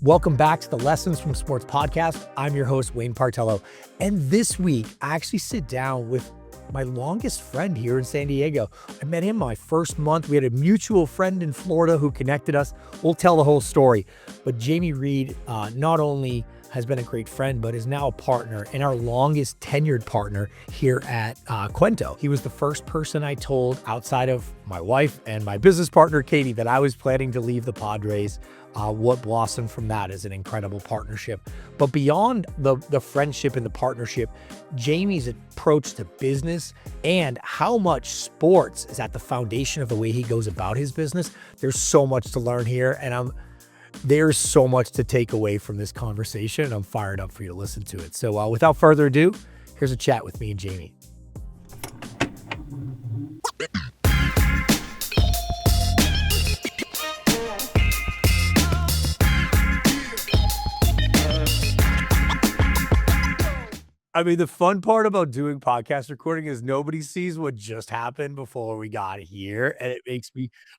Welcome back to the Lessons from Sports podcast. I'm your host, Wayne Partello. And this week, I actually sit down with my longest friend here in San Diego. I met him my first month. We had a mutual friend in Florida who connected us. We'll tell the whole story. But Jamie Reid not only has been a great friend, but is now a partner and our longest tenured partner here at CUENTO. He was the first person I told outside of my wife and my business partner, Katie, that I was planning to leave the Padres. What blossomed from that is an incredible partnership. But beyond the friendship and the partnership, Jamie's approach to business and how much sports is at the foundation of the way he goes about his business, there's so much to learn here. And there's so much to take away from this conversation. And I'm fired up for you to listen to it. So without further ado, here's a chat with me and Jamie. I mean, the fun part about doing podcast recording is nobody sees what just happened before we got here. And it makes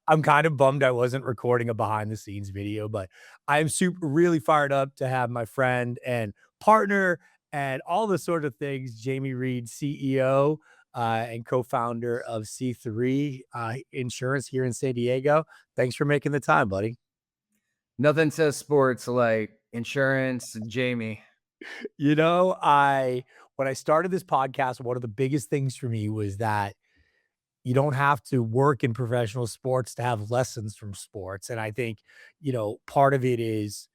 I'm kind of bummed I wasn't recording a behind the scenes video, but I'm really fired up to have my friend and partner and all the sort of things, Jamie Reid, CEO and co-founder of C3 Insurance here in San Diego. Thanks for making the time, buddy. Nothing says sports like insurance, Jamie. You know, when I started this podcast, one of the biggest things for me was that you don't have to work in professional sports to have lessons from sports. And I think, part of it is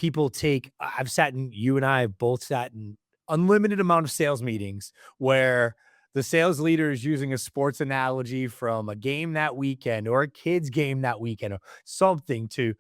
you and I have both sat in unlimited amount of sales meetings where the sales leader is using a sports analogy from a game that weekend or a kid's game that weekend or something to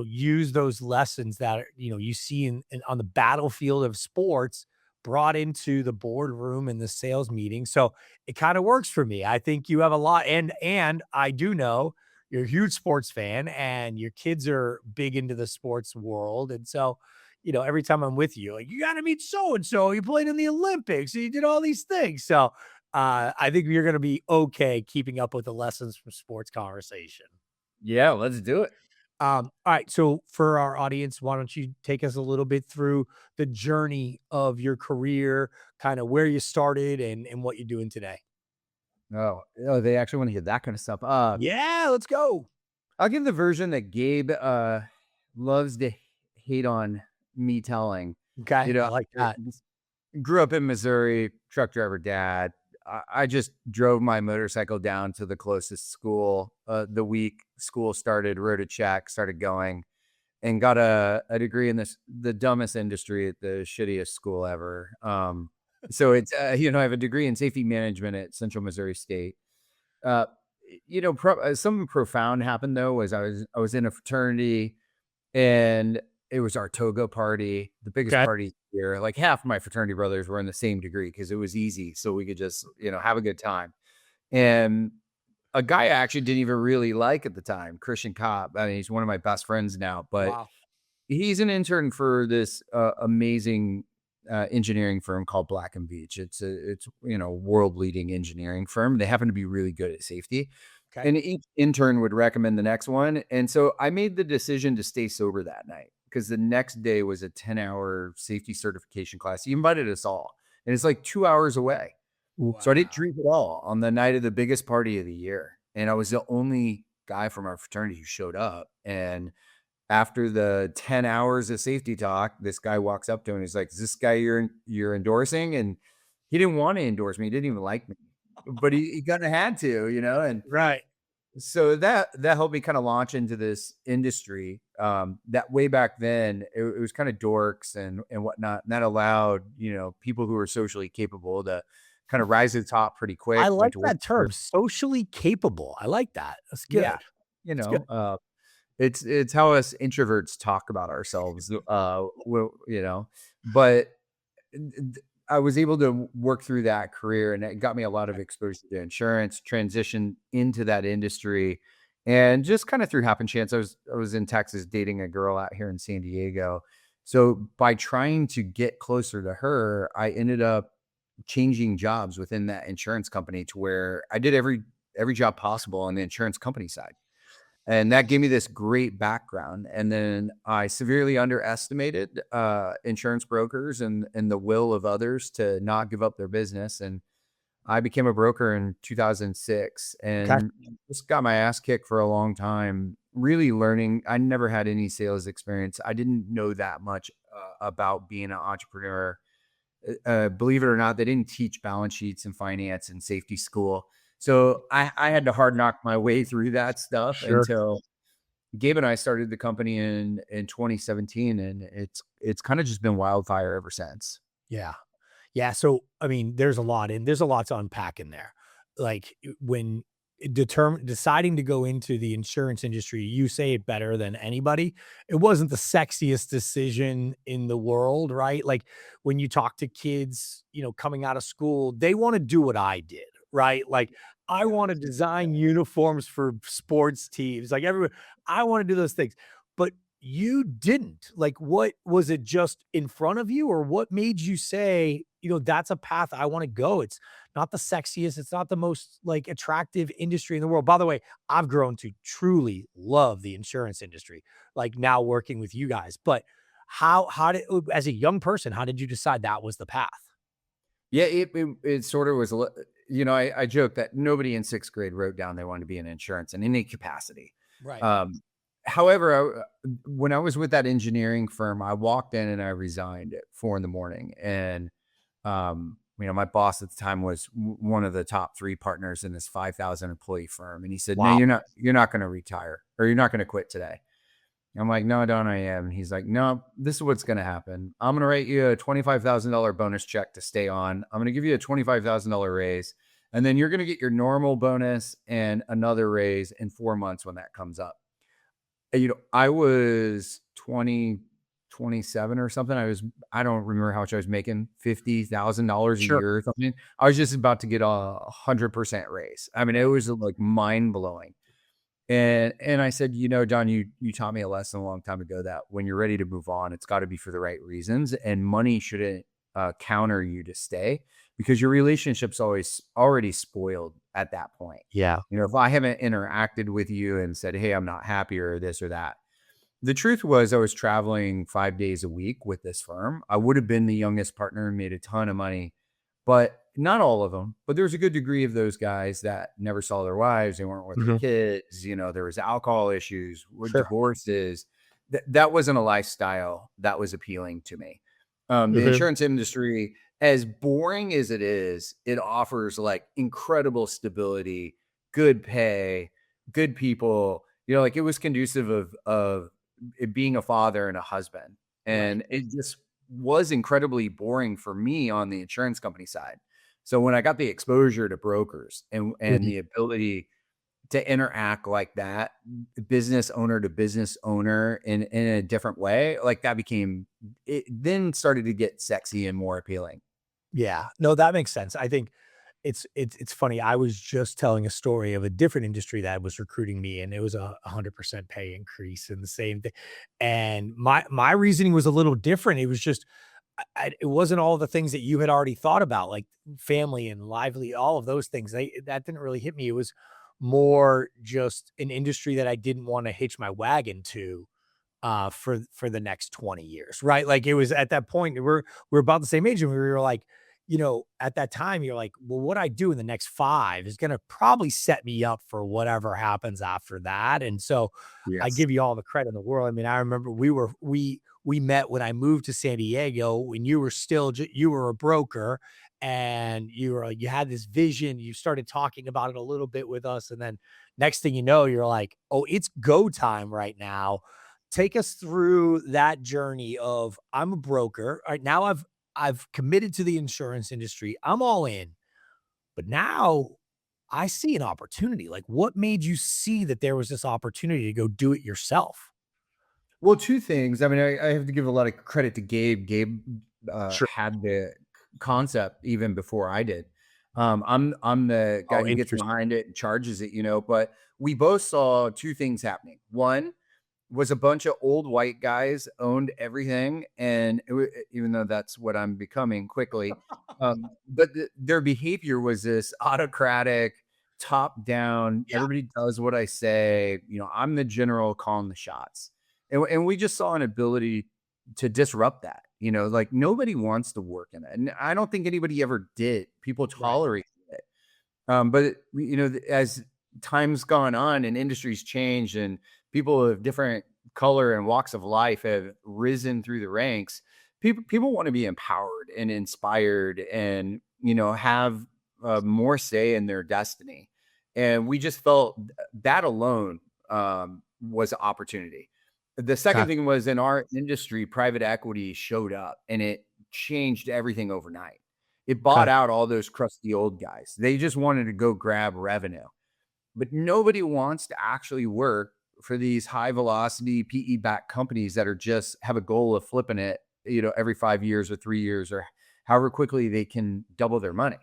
use those lessons that, you see on the battlefield of sports brought into the boardroom and the sales meeting. So it kind of works for me. I think you have a lot. And I do know you're a huge sports fan and your kids are big into the sports world. And so, every time I'm with you, like, you got to meet so-and-so, you played in the Olympics, you did all these things. So I think you're going to be okay keeping up with the lessons from sports conversation. Yeah, let's do it. All right. So for our audience, why don't you take us a little bit through the journey of your career, kind of where you started and what you're doing today? Oh, they actually want to hear that kind of stuff. Yeah, let's go. I'll give the version that Gabe loves to hate on me telling. Okay. I like that. Grew up in Missouri, truck driver dad. I just drove my motorcycle down to the closest school the week school started, wrote a check, started going, and got a degree in the dumbest industry at the shittiest school ever. So it's, I have a degree in safety management at Central Missouri State. Something profound happened though, was I was in a fraternity and it was our toga party, the biggest party here. Like half of my fraternity brothers were in the same degree because it was easy. So we could just, have a good time. And a guy I actually didn't even really like at the time, Christian Kopp. I mean, he's one of my best friends now, but he's an intern for this amazing engineering firm called Black & Veatch. It's world leading engineering firm. They happen to be really good at safety. Okay. And each intern would recommend the next one. And so I made the decision to stay sober that night because the next day was a 10-hour safety certification class. He invited us all, and it's like 2 hours away. Wow. So I didn't drink at all on the night of the biggest party of the year. And I was the only guy from our fraternity who showed up. And after the 10 hours of safety talk, this guy walks up to him and he's like, "Is this guy you're endorsing?" And he didn't want to endorse me. He didn't even like me, but he kind of had to, and right. So that helped me kind of launch into this industry. That way back then, it was kind of dorks and whatnot. And that allowed, people who were socially capable to kind of rise to the top pretty quick. I like that term, socially capable. I like that. That's good. Yeah. It's how us introverts talk about ourselves, but I was able to work through that career, and it got me a lot of exposure to insurance, transition into that industry. And just kind of through happen chance, I was in Texas dating a girl out here in San Diego. So by trying to get closer to her, I ended up changing jobs within that insurance company to where I did every job possible on the insurance company side. And that gave me this great background. And then I severely underestimated insurance brokers and the will of others to not give up their business. And I became a broker in 2006 Okay. and just got my ass kicked for a long time, really learning. I never had any sales experience. I didn't know that much about being an entrepreneur. Believe it or not, they didn't teach balance sheets and finance in safety school. So I had to hard knock my way through that stuff Sure. until Gabe and I started the company in 2017, and it's kind of just been wildfire ever since. Yeah. Yeah, so, I mean, there's a lot to unpack in there. Like, when deciding to go into the insurance industry, you say it better than anybody. It wasn't the sexiest decision in the world, right? Like, when you talk to kids, coming out of school, they wanna do what I did, right? Like, I wanna design uniforms for sports teams, like, everyone I wanna do those things, but you didn't. Like, what was it just in front of you, or what made you say, that's a path I wanna go? It's not the sexiest, it's not the most, like, attractive industry in the world. By the way, I've grown to truly love the insurance industry, like, now working with you guys. But how did as a young person, how did you decide that was the path? Yeah, it sort of was. I joke that nobody in sixth grade wrote down they wanted to be in insurance in any capacity. Right. Um, However, when I was with that engineering firm, I walked in and I resigned at 4 in the morning, and my boss at the time was one of the top three partners in this 5,000 employee firm, and he said, "No, Wow. you're not going to retire, or you're not going to quit today." I'm like, "No, don't I am." And he's like, "No, this is what's going to happen. I'm going to write you a $25,000 bonus check to stay on. I'm going to give you a $25,000 raise. And then you're going to get your normal bonus and another raise in 4 months when that comes up." And, I was 20, 27 or something. I don't remember how much I was making, $50,000 a Sure. year or something. I was just about to get a 100% raise. I mean, it was like mind blowing. And I said, John, you taught me a lesson a long time ago that when you're ready to move on, it's got to be for the right reasons, and money shouldn't counter you to stay, because your relationship's always already spoiled at that point. Yeah. If I haven't interacted with you and said, "Hey, I'm not happy," or this or that. The truth was, I was traveling 5 days a week with this firm. I would have been the youngest partner and made a ton of money, but not all of them. But there was a good degree of those guys that never saw their wives. They weren't with their Mhm. kids. There was alcohol issues, with Sure. divorces. That wasn't a lifestyle that was appealing to me. The Mhm. insurance industry, as boring as it is, it offers like incredible stability, good pay, good people. Like, it was conducive of it being a father and a husband. Right. And it just was incredibly boring for me on the insurance company side. So when I got the exposure to brokers and Mhm. the ability to interact like that, business owner to business owner in a different way, like, that became it then started to get sexy and more appealing. Yeah. No, that makes sense. I think it's funny. I was just telling a story of a different industry that was recruiting me, and it was a 100% pay increase and the same thing. And my reasoning was a little different. It was just it wasn't all the things that you had already thought about, like family and lively, all of those things. That didn't really hit me. It was more just an industry that I didn't want to hitch my wagon to for the next 20 years, right? Like, it was at that point, we're about the same age, and we were like, at that time, you're like, well, what I do in the next 5 is gonna probably set me up for whatever happens after that. And so I Yes. give you all the credit in the world. I mean, I remember we met when I moved to San Diego, when you were still you were a broker, and you had this vision. You started talking about it a little bit with us, and then next thing you know, you're like, oh, it's go time right now. Take us through that journey of, I'm a broker. All right, now I've committed to the insurance industry. I'm all in. But now I see an opportunity. Like, what made you see that there was this opportunity to go do it yourself? Well, two things. I mean, I have to give a lot of credit to Gabe. Gabe Sure. had the concept even before I did. I'm the guy Oh, who gets interesting. behind it and charges it, but we both saw two things happening. One was a bunch of old white guys owned everything, and even though that's what I'm becoming quickly, but their behavior was this autocratic. top down. Yeah. Everybody does what I say. I'm the general calling the shots. And we just saw an ability to disrupt that. Like nobody wants to work in it. And I don't think anybody ever did. People Right. tolerate it. But as time's gone on and industries changed and people of different color and walks of life have risen through the ranks, people want to be empowered and inspired and have more say in their destiny. And we just felt that alone was an opportunity. The second Okay. thing was in our industry, private equity showed up and it changed everything overnight. It bought Okay. out all those crusty old guys. They just wanted to go grab revenue. But nobody wants to actually work for these high velocity PE backed companies that are just have a goal of flipping it, every 5 years or 3 years or however quickly they can double their money.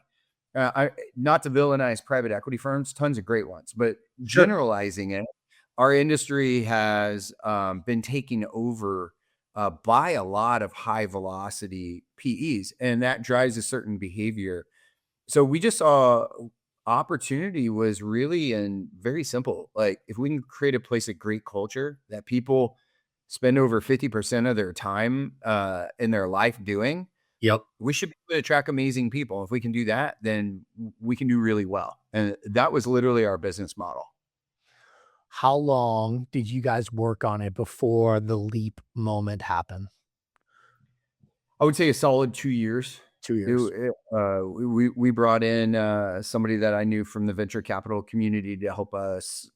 Not to villainize private equity firms, tons of great ones, but Sure. generalizing it, our industry has been taken over by a lot of high velocity PEs, and that drives a certain behavior. So we just saw opportunity was really and very simple. Like if we can create a place of great culture that people spend over 50% of their time in their life doing, Yep. we should be able to attract amazing people. If we can do that, then we can do really well. And that was literally our business model. How long did you guys work on it before the leap moment happened? I would say a solid 2 years. 2 years. We brought in somebody that I knew from the venture capital community to help us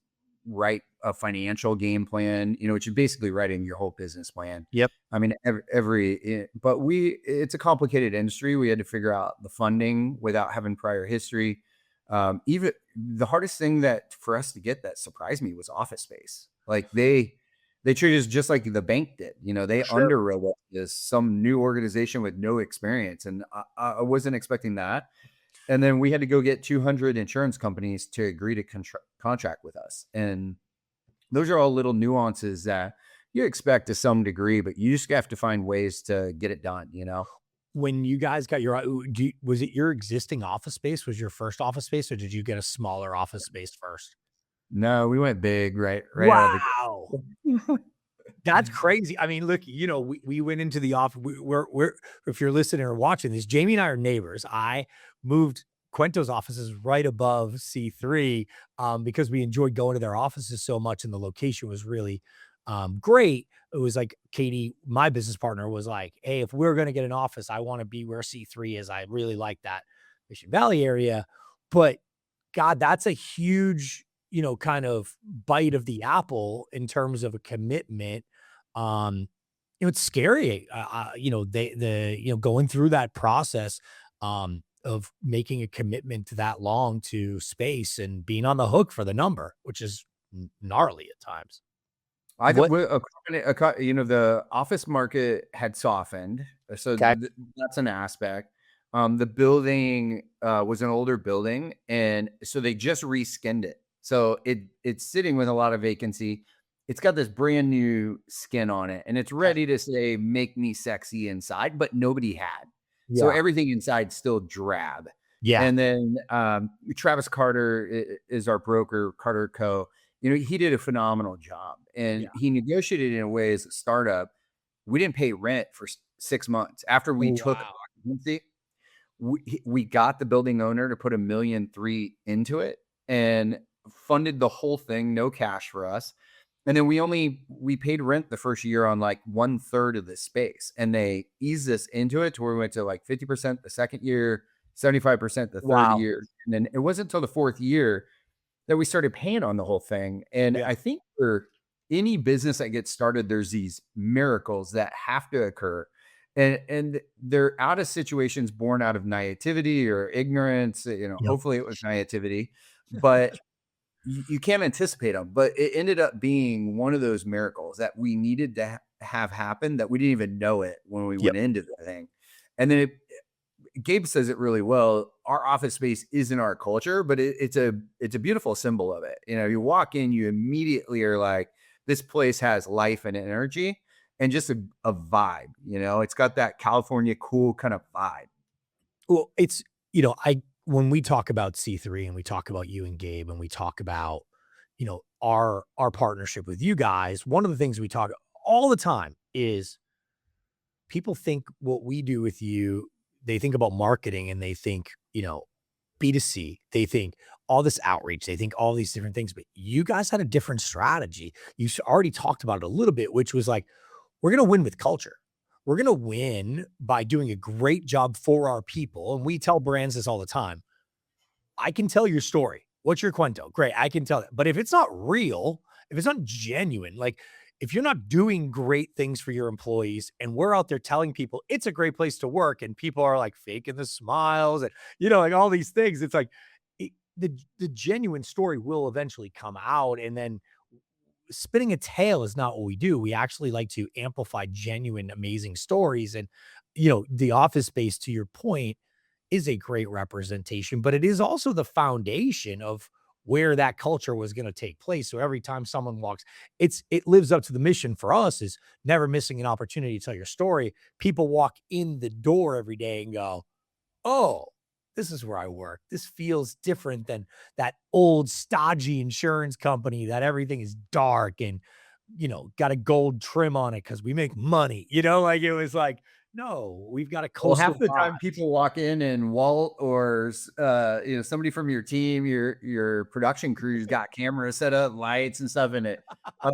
write a financial game plan, which is basically writing your whole business plan. Yep. I mean, but it's a complicated industry. We had to figure out the funding without having prior history. Even the hardest thing that for us to get that surprised me was office space. Like they treated us just like the bank did. They Sure. underwrote it as some new organization with no experience, and I wasn't expecting that. And then we had to go get 200 insurance companies to agree to contract with us. And those are all little nuances that you expect to some degree, but you just have to find ways to get it done. When you guys got your was it your existing office space was your first office space, or did you get a smaller office space first? No, we went big right out of the Wow. That's crazy. I mean, look, we went into the office. We're if you're listening or watching this, Jamie and I are neighbors. I moved Cuento's offices right above C3 because we enjoyed going to their offices so much, and the location was really great. It was like Katie, my business partner, was like, "Hey, if we're going to get an office, I want to be where C3 is. I really like that Mission Valley area." But God, that's a huge, kind of bite of the apple in terms of a commitment. Um, it's scary, going through that process, of making a commitment to that long to space and being on the hook for the number, which is gnarly at times. I think What? the office market had softened, so Okay. that's an aspect. The building was an older building, and so they just reskinned it. So it's sitting with a lot of vacancy. It's got this brand new skin on it, and it's Okay. ready to say "Make me sexy inside," but nobody had. So Yeah. everything inside still drab. Yeah. And then Travis Carter is our broker, Carter Co. He did a phenomenal job, and Yeah. he negotiated in a way as a startup. We didn't pay rent for 6 months after we Oh, took wow. occupancy. We got the building owner to put $1.3 million into it and funded the whole thing, no cash for us. And then we paid rent the first year on like 1/3 of the space, and they eased us into it to where we went to like 50% the second year, 75% the third Wow. year. And then it wasn't until the fourth year that we started paying on the whole thing. And Yeah. I think for any business that gets started, there's these miracles that have to occur. And they're out of situations born out of naivety or ignorance. Yep. Hopefully it was naivety, but you can't anticipate them. But it ended up being one of those miracles that we needed to have happen that we didn't even know it when we Yep. went into the thing. And then Gabe says it really well. Our office space isn't our culture, but it's a beautiful symbol of it. You walk in, you immediately are like, this place has life and energy and just a vibe. It's got that California cool kind of vibe. Well, it's, I when we talk about C3 and we talk about you and Gabe and we talk about, our partnership with you guys, one of the things we talk all the time is people think what we do with you, they think about marketing and they think, B2C. They think all this outreach, they think all these different things, but you guys had a different strategy. Already talked about it a little bit, which was like, we're going to win with culture. We're going to win by doing a great job for our people. And we tell brands this all the time. I can tell your story. What's your Cuento? Great. I can tell it. But if it's not real, if it's not genuine, like if you're not doing great things for your employees and we're out there telling people it's a great place to work and people are like faking the smiles and, like all these things, it's like the genuine story will eventually come out. And then spinning a tale is not what we do. We actually like to amplify genuine, amazing stories. And, the office space, to your point, is a great representation, but it is also the foundation of where that culture was going to take place. So every time someone walks, it lives up to the mission for us is never missing an opportunity to tell your story. People walk in the door every day and go, "Oh, this is where I work. This feels different than that old stodgy insurance company that everything is dark and, got a gold trim on it because we make money." Like it was like, no, we've got a Well, coastal half the vibe. time people walk in and Walt or somebody from your team, your production crew's got cameras set up, lights and stuff in it.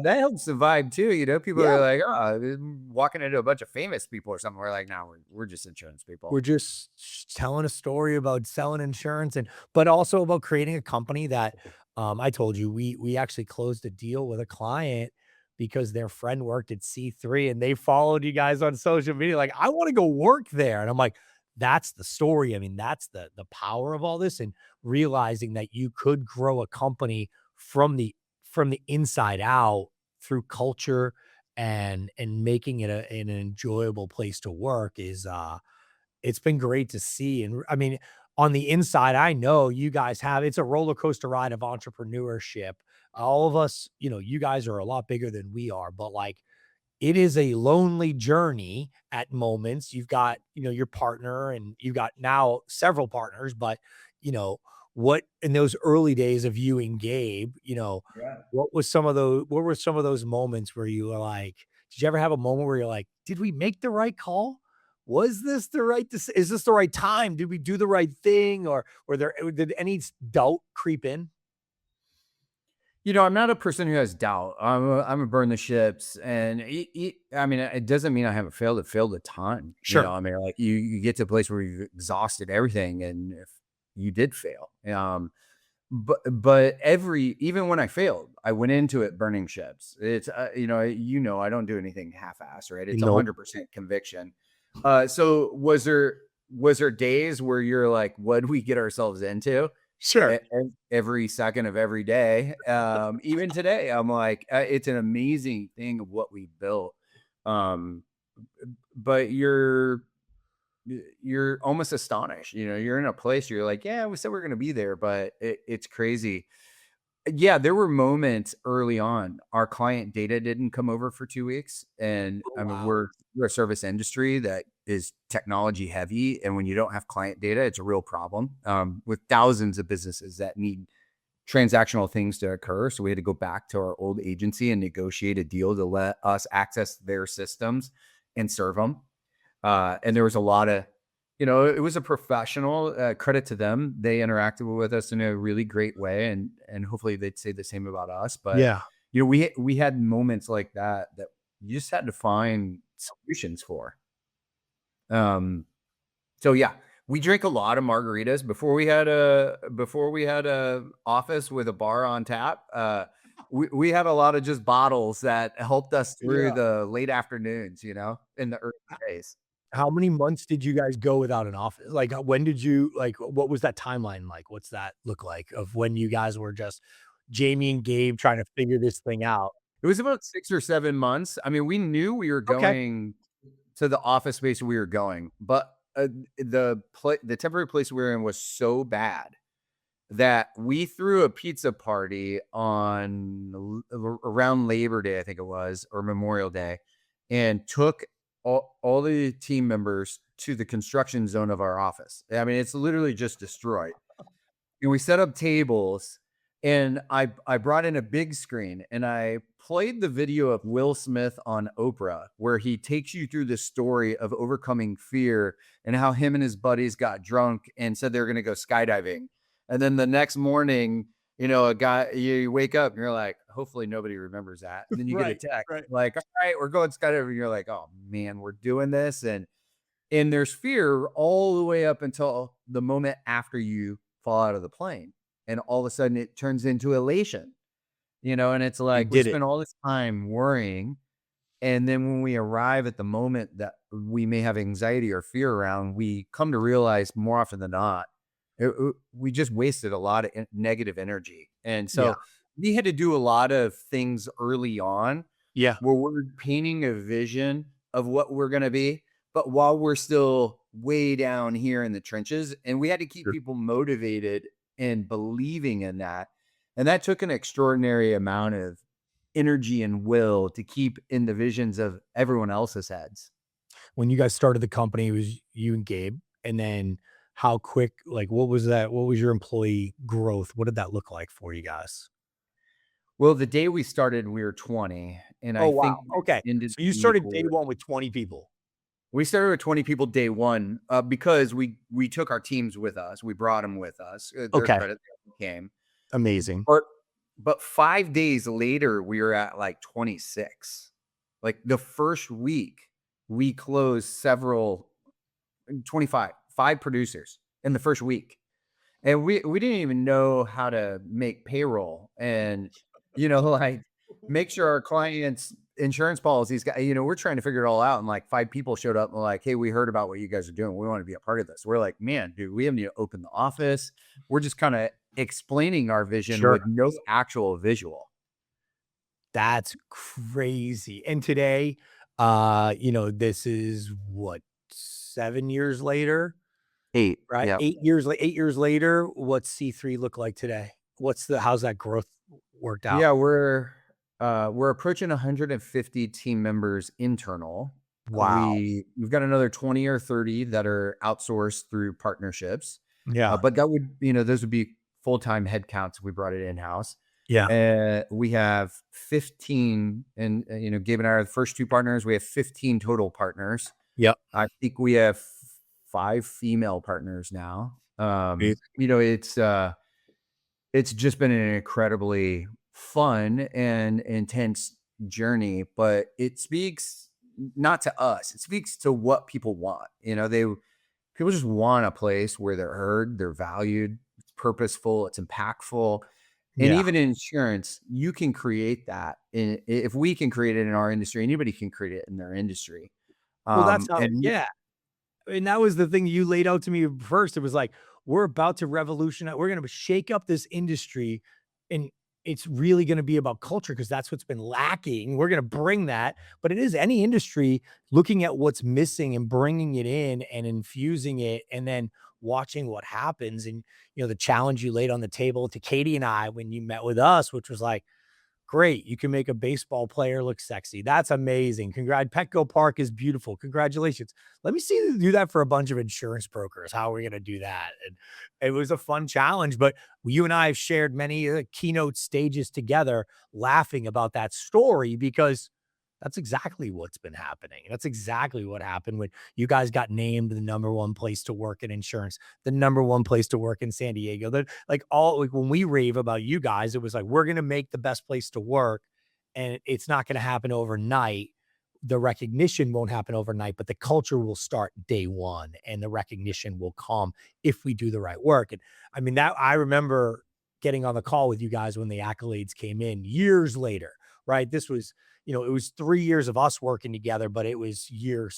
That helps the vibe too. People are Yeah. like, oh, walking into a bunch of famous people or something. We're like, no, we're just insurance people. We're just telling a story about selling insurance but also about creating a company that, I told you, we actually closed a deal with a client because their friend worked at C3 and they followed you guys on social media. Like, I want to go work there. And I'm like, that's the story. I mean, that's the power of all this and realizing that you could grow a company from the inside out through culture and making it an enjoyable place to work is it's been great to see. And I mean, on the inside, I know you guys it's a roller coaster ride of entrepreneurship. All of us, you guys are a lot bigger than we are, but like it is a lonely journey at moments. You've got, your partner and you've got now several partners, but what in those early days of you and Gabe, Yeah. what were some of those moments where you were like, did you ever have a moment where you're like, did we make the right call? Was this the right is this the right time? Did we do the right thing? Or did any doubt creep in? I'm not a person who has doubt. I'm a burn the ships, and I mean, it doesn't mean I haven't failed. It failed a ton. Sure. I mean, like you get to a place where you've exhausted everything, and if you did fail, but even when I failed, I went into it burning ships. It's I don't do anything half-assed, right? It's Nope. 100% conviction. So was there days where you're like, what did we get ourselves into? Sure. Every second of every day. Even today, I'm like, it's an amazing thing of what we built. But you're almost astonished. You're in a place you're like, yeah, we said we're going to be there, but it's crazy. Yeah, there were moments early on. Our client data didn't come over for 2 weeks, and Oh, I mean wow. we're a service industry that is technology heavy, and when you don't have client data, it's a real problem. With thousands of businesses that need transactional things to occur, so we had to go back to our old agency and negotiate a deal to let us access their systems and serve them. And there was a lot of, it was a professional credit to them. They interacted with us in a really great way, and hopefully they'd say the same about us. But Yeah. we had moments like that you just had to find solutions for. So yeah, we drank a lot of margaritas before we had a office with a bar on tap. We had a lot of just bottles that helped us through Yeah. the late afternoons, in the early days. How many months did you guys go without an office? Like, when did you what was that timeline like? What's that look like of when you guys were just Jamie and Gabe trying to figure this thing out? It was about 6 or 7 months. I mean, we knew we were Okay. going to the office space we were going, but the temporary place we were in was so bad that we threw a pizza party on around Labor Day, I think it was, or Memorial Day, and took all the team members to the construction zone of our office. I mean, it's literally just destroyed. and we set up tables, and I brought in a big screen, and I played the video of Will Smith on Oprah, where he takes you through the story of overcoming fear and how him and his buddies got drunk and said they were going to go skydiving. And then the next morning, a guy, you wake up and you're like, hopefully nobody remembers that. And then you get a Right, text right. like, all right, we're going skydiving. You're like, oh man, we're doing this. And there's fear all the way up until the moment after you fall out of the plane. And all of a sudden it turns into elation, and it's You like we did it. spend all this time worrying. And then when we arrive at the moment that we may have anxiety or fear around, we come to realize more often than not, we just wasted a lot of negative energy. And Yeah. so we had to do a lot of things early on Yeah. where we're painting a vision of what we're going to be, but while we're still way down here in the trenches, and we had to keep Sure. people motivated and believing in that. And that took an extraordinary amount of energy and will to keep in the visions of everyone else's heads. When you guys started the company, it was you and Gabe, and then how quick, like, what was that? What was your employee growth? What did that look like for you guys? Well, the day we started, we were 20, and Oh, I wow. think Okay. we ended So you the started day year. one with 20 people. We started with 20 people day one because we took our teams with us. We brought them with us. Their Okay. credit they came, Amazing. but 5 days later, we were at like 26. Like the first week, we closed 5 producers in the first week. And we didn't even know how to make payroll and, like make sure our clients' insurance policies got, we're trying to figure it all out. And like 5 people showed up and were like, hey, we heard about what you guys are doing. We want to be a part of this. We're like, man, dude, we haven't even opened the office. We're just kind of explaining our vision Sure. with no actual visual. That's crazy. And today, this is what, 7 years later, 8. right? Yeah. 8 years later, what's C3 look like today? How's that growth worked out? Yeah. We're approaching 150 team members internal. Wow. We've got another 20 or 30 that are outsourced through partnerships. Yeah. But that would, those would be full-time headcounts if we brought it in-house. Yeah. We have 15, and Gabe and I are the first 2 partners. We have 15 total partners. Yep. I think we have 5 female partners now. Amazing. It's just been an incredibly fun and intense journey, but it speaks not to us. It speaks to what people want. People just want a place where they're heard, they're valued, it's purposeful, it's impactful. And Yeah. even in insurance, you can create that. If we can create it in our industry, anybody can create it in their industry. Well, that's how, And yeah. And that was the thing you laid out to me first. It was like, we're about to revolutionize. We're going to shake up this industry, and it's really going to be about culture because that's what's been lacking. We're going to bring that, but it is any industry looking at what's missing and bringing it in and infusing it, and then watching what happens. And the challenge you laid on the table to Katie and I when you met with us, which was like, great. You can make a baseball player look sexy. That's amazing. Petco Park is beautiful. Congratulations. Let me see you do that for a bunch of insurance brokers. How are we going to do that? And it was a fun challenge, but you and I have shared many keynote stages together laughing about that story because that's exactly what's been happening. That's exactly what happened when you guys got named the number one place to work in insurance, the number one place to work in San Diego. That when we rave about you guys, it was like, we're going to make the best place to work, and it's not going to happen overnight. The recognition won't happen overnight, but the culture will start day one, and the recognition will come if we do the right work. And I mean, that I remember getting on the call with you guys when the accolades came in years later, right? This was, it was 3 years of us working together, but it was year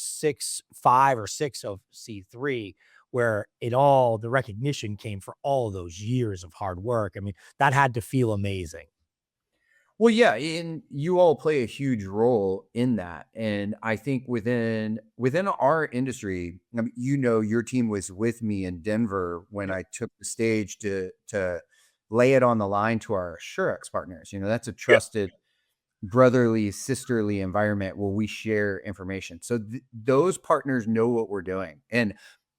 5 or 6 of C3 where the recognition came for all of those years of hard work. I mean, that had to feel amazing. well, yeah, and you all play a huge role in that. And I think within our industry, I mean, your team was with me in Denver when I took the stage to lay it on the line to our Surex partners. That's a Yeah. trusted brotherly, sisterly environment where we share information. So those partners know what we're doing. And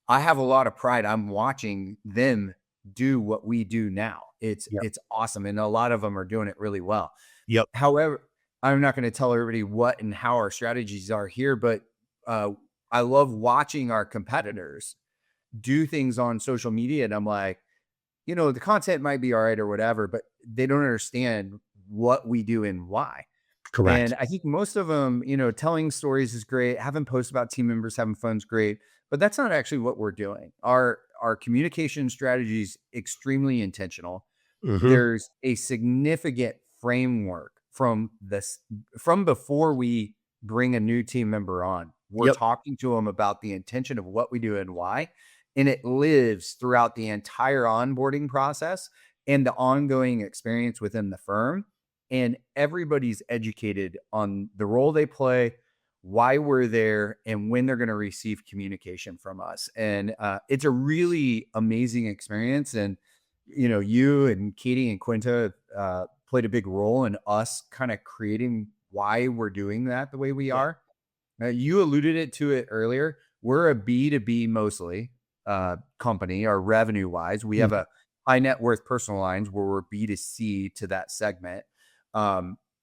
I have a lot of pride. I'm watching them do what we do now. Yep. It's awesome. And a lot of them are doing it really well. Yep. However, I'm not going to tell everybody what and how our strategies are here, but uh, I love watching our competitors do things on social media. And I'm like, the content might be all right or whatever, but they don't understand what we do and why. Correct. And I think most of them, telling stories is great. Having posts about team members having fun is great, but that's not actually what we're doing. Our communication strategy is extremely intentional. Mm-hmm. There's a significant framework from before we bring a new team member on. We're Yep. talking to them about the intention of what we do and why, and it lives throughout the entire onboarding process and the ongoing experience within the firm. And everybody's educated on the role they play, why we're there, and when they're going to receive communication from us. And it's a really amazing experience. And you and Katie and Quinta played a big role in us kind of creating why we're doing that the way we are. You alluded to it earlier. We're a B2B mostly company, our revenue wise. We have a high net worth personal lines where we're B2C to that segment.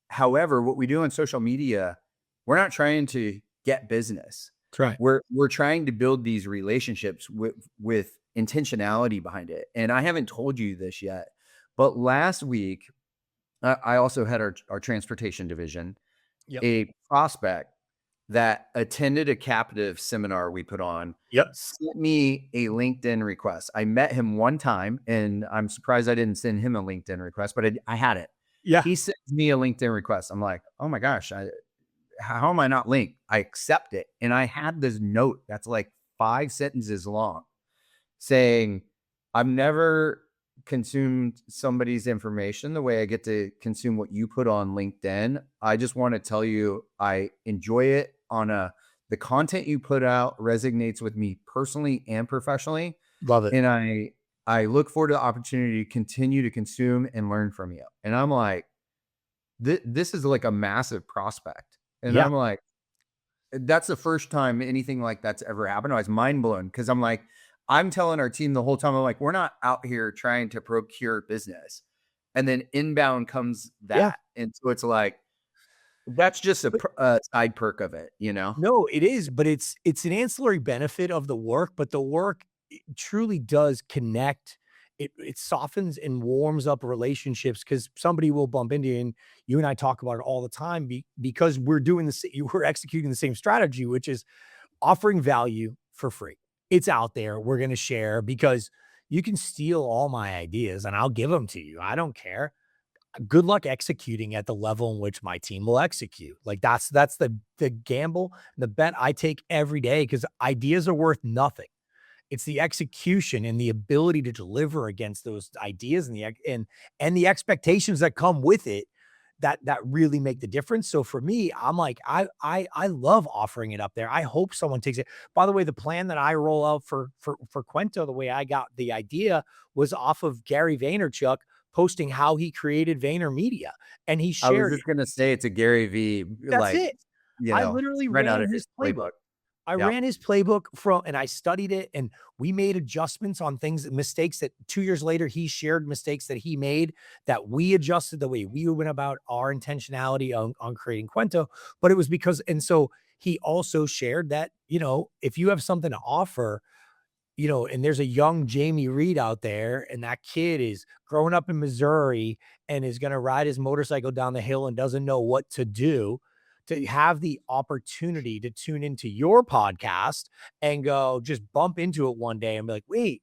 However, what we do on social media, we're not trying to get business. That's right. We're trying to build these relationships with intentionality behind it. And I haven't told you this yet, but last week, I also had our transportation division, Yep. a prospect that attended a captive seminar we put on, Yep. sent me a LinkedIn request. I met him one time, and I'm surprised I didn't send him a LinkedIn request, but I had it. Yeah. He sends me a LinkedIn request. I'm like, oh my gosh, how am I not linked? I accept it. And I had this note that's like 5 sentences long saying, I've never consumed somebody's information the way I get to consume what you put on LinkedIn. I just want to tell you, I enjoy it the content you put out resonates with me personally and professionally. Love it. And I look forward to the opportunity to continue to consume and learn from you. And I'm like, this is like a massive prospect. And Yeah. I'm like, that's the first time anything like that's ever happened. I was mind blown because I'm telling our team the whole time, I'm like, we're not out here trying to procure business. And then inbound comes that. Yeah. And so it's like, that's just a side perk of it, No, it is, but it's an ancillary benefit of the work, but the work truly does connect. It softens and warms up relationships because somebody will bump into you, and you and I talk about it all the time because we're doing we're executing the same strategy, which is offering value for free. It's out there. We're going to share because you can steal all my ideas and I'll give them to you. I don't care. Good luck executing at the level in which my team will execute. Like that's the gamble, the bet I take every day because ideas are worth nothing. It's the execution and the ability to deliver against those ideas and the expectations that come with it that really make the difference. So for me, I'm like, I love offering it up there. I hope someone takes it. By the way, the plan that I roll out for Quento, the way I got the idea was off of Gary Vaynerchuk posting how he created VaynerMedia, and he I was shared just going to say it's a Gary V, that's it. I literally right out ran of his his playbook. playbook. I Yeah. ran his playbook and I studied it, and we made adjustments on mistakes that 2 years later, he shared mistakes that he made that we adjusted the way we went about our intentionality on creating Quento. But it was and so he also shared that, if you have something to offer, and there's a young Jamie Reid out there, and that kid is growing up in Missouri and is going to ride his motorcycle down the hill and doesn't know what to do, to have the opportunity to tune into your podcast and go just bump into it one day and be like, wait,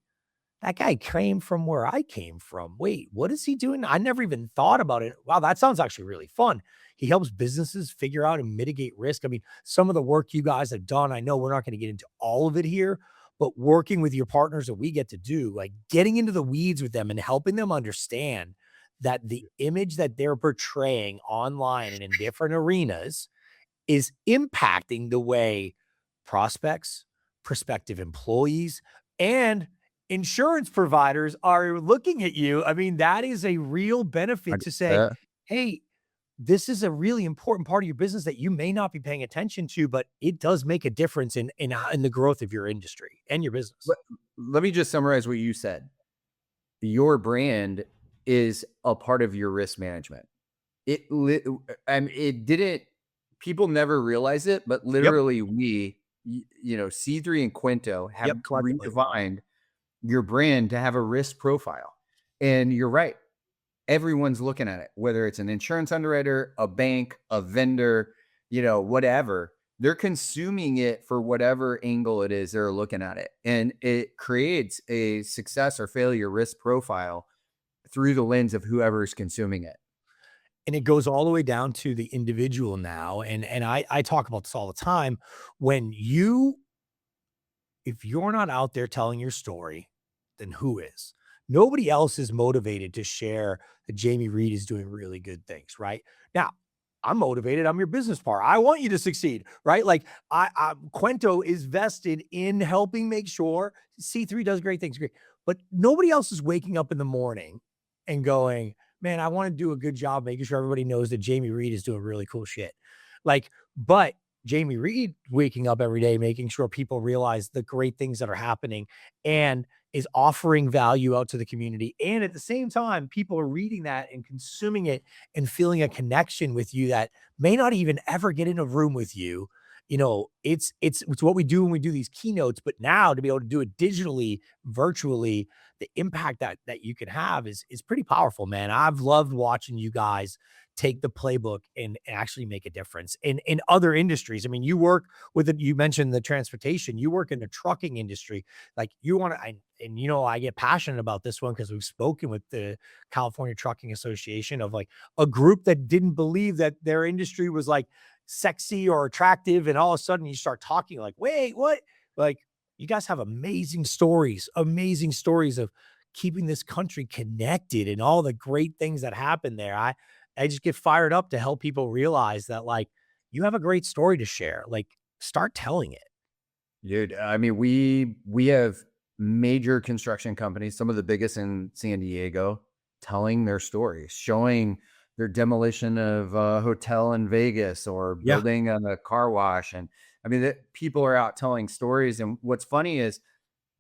that guy came from where I came from. Wait, what is he doing? I never even thought about it. Wow, that sounds actually really fun. He helps businesses figure out and mitigate risk. I mean, some of the work you guys have done, I know we're not going to get into all of it here, but working with your partners that we get to do, like getting into the weeds with them and helping them understand that the image that they're portraying online and in different arenas is impacting the way prospects, prospective employees, and insurance providers are looking at you. I mean, that is a real benefit to say, hey, this is a really important part of your business that you may not be paying attention to, but it does make a difference in the growth of your industry and your business. Let me just summarize what you said. your brand is a part of your risk management. It didn't, people never realize it, but Yep. literally C3 and Quinto have Yep. Collectively. redefined your brand to have a risk profile. And you're right. Everyone's looking at it, whether it's an insurance underwriter, a bank, a vendor, whatever. They're consuming it for whatever angle it is they're looking at it. And it creates a success or failure risk profile through the lens of whoever's consuming it. And it goes all the way down to the individual now. And I talk about this all the time. When you if you're not out there telling your story, then who is? Nobody else is motivated to share that Jamie Reid is doing really good things, right? Now, I'm motivated. I'm your business partner. I want you to succeed, right? Like Quento is vested in helping make sure C3 does great things, great. But nobody else is waking up in the morning and going, man, I want to do a good job making sure everybody knows that Jamie Reid is doing really cool shit. But Jamie Reid waking up every day, making sure people realize the great things that are happening and is offering value out to the community. And at the same time, people are reading that and consuming it and feeling a connection with you that may not even ever get in a room with you. It's what we do when we do these keynotes, but now to be able to do it digitally, virtually, the impact that you can have is pretty powerful, man. I've loved watching you guys take the playbook and actually make a difference in other industries. I mean, you work with it. You mentioned the transportation, you work in the trucking industry. Like you want to, I get passionate about this one because we've spoken with the California Trucking Association of like a group that didn't believe that their industry was like sexy or attractive. And all of a sudden you start talking like, wait, what? Like you guys have amazing stories of keeping this country connected and all the great things that happen there. I just get fired up to help people realize that like you have a great story to share. Like start telling it. Dude, I mean, we have major construction companies, some of the biggest in San Diego, telling their stories, showing their demolition of a hotel in Vegas or Yeah. building a car wash. And I mean, people are out telling stories. And what's funny is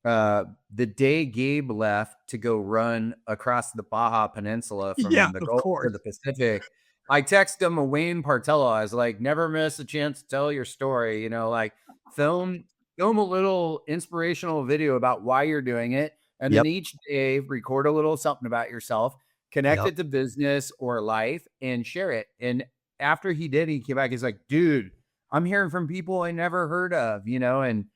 the day Gabe left to go run across the Baja Peninsula Yeah, from the of Gulf to course. the Pacific, I texted him a Wayne Partello. I was like, never miss a chance to tell your story, like film film a little inspirational video about why you're doing it. And then Yep. each day record a little something about yourself, connect Yep. it to business or life and share it. And after he did, he came back. He's like, dude, I'm hearing from people I never heard of, and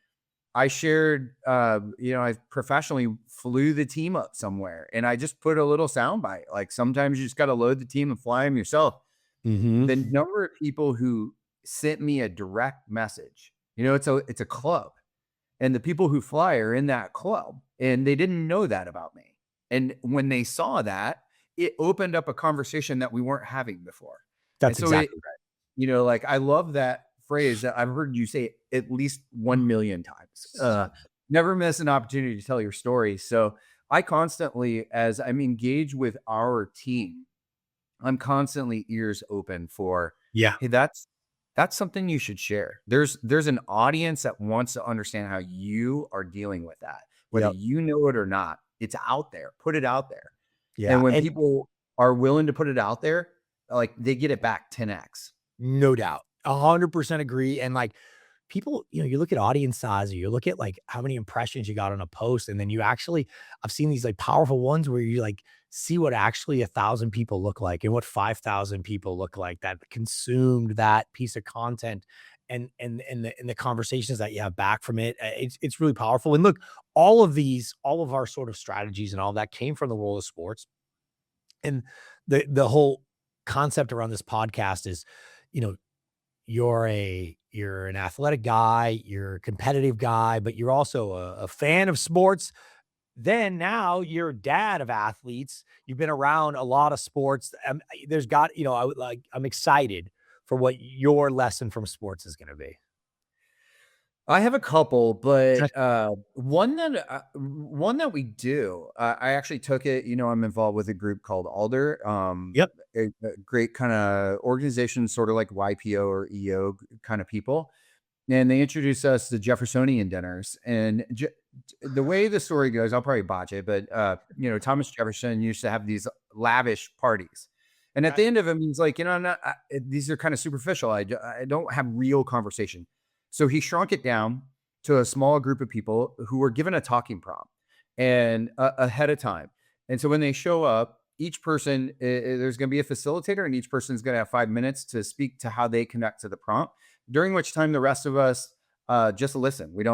I shared, I professionally flew the team up somewhere and I just put a little sound bite. Like sometimes you just got to load the team and fly them yourself. Mm-hmm. The number of people who sent me a direct message, it's a club and the people who fly are in that club and they didn't know that about me. And when they saw that, it opened up a conversation that we weren't having before. And That's so it, exactly right. like I love that phrase that I've heard you say at least 1 million times. Never miss an opportunity to tell your story. So I constantly, as I'm engaged with our team, I'm constantly ears open for, Yeah. hey, that's something you should share. There's an audience that wants to understand how you are dealing with that, whether Yep. you know it or not. It's out there. Put it out there. Yeah. And when And people are willing to put it out there, like they get it back 10x. no doubt. 100% agree. And like people, you look at audience size, or you look at like how many impressions you got on a post, and then I've seen these like powerful ones where you like see what actually 1,000 people look like and what 5,000 people look like that consumed that piece of content and the conversations that you have back from it. It's really powerful. And look, all of our sort of strategies and all that came from the world of sports. And the whole concept around this podcast is, you know, you're an athletic guy, you're a competitive guy, but you're also a fan of sports. Then now you're a dad of athletes. You've been around a lot of sports. There's got, I'm excited for what your lesson from sports is going to be. I have a couple, but Okay. one that we do. I actually took it. I'm involved with a group called Alder. Yep. A great kind of organization, sort of like YPO or EO kind of people, and they introduced us to Jeffersonian dinners. And the way the story goes, I'll probably botch it, but Thomas Jefferson used to have these lavish parties. And at Okay. the end of them, he's like, I'm not, these are kind of superficial. I don't have real conversation. So he shrunk it down to a small group of people who were given a talking prompt and ahead of time. And so when they show up, each person, there's going to be a facilitator, and each person is going to have 5 minutes to speak to how they connect to the prompt, during which time the rest of us just listen. We